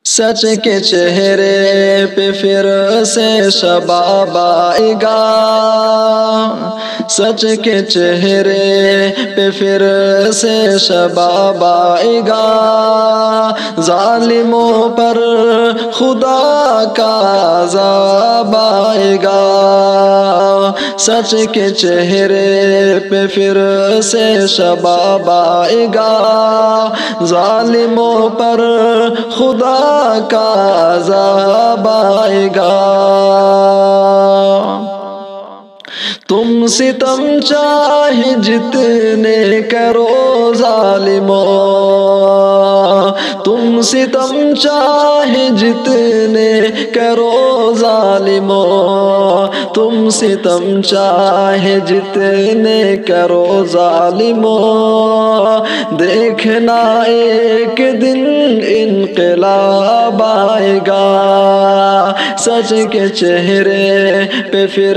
سچ کے چہرے پہ پھر سے شباب آئے گا، سچ کے چہرے پہ پھر سے شباب آئے گا، ظالموں پر خدا کا عذاب آئے گا، سچ کے چہرے پہ پھر سے شباب آئے گا، ظالموں پر خدا کا عذاب آئے گا۔ تم ستم چاہے جتنے کرو ظالموں، تم ستم چاہے جتنے کرو ظالموں، تم ستم چاہے جتنے کرو ظالموں، دیکھنا ایک دن انقلاب آئے گا، سچ کے چہرے پہ پھر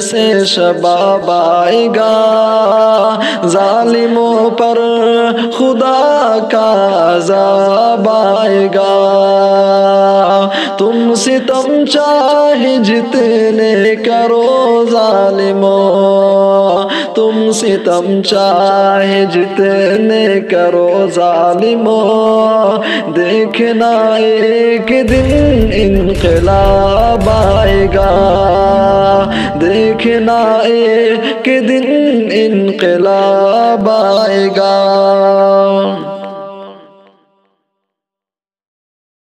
سے شباب آئے گا، ظالموں پر خدا کا عذاب آئے گا۔ تم ستم چاہے جتنے کرو ظالموں، تم ستم چاہے جتنے کرو ظالموں، دیکھنا ایک دن انقلاب آئے گا، دیکھنا ایک دن انقلاب آئے گا۔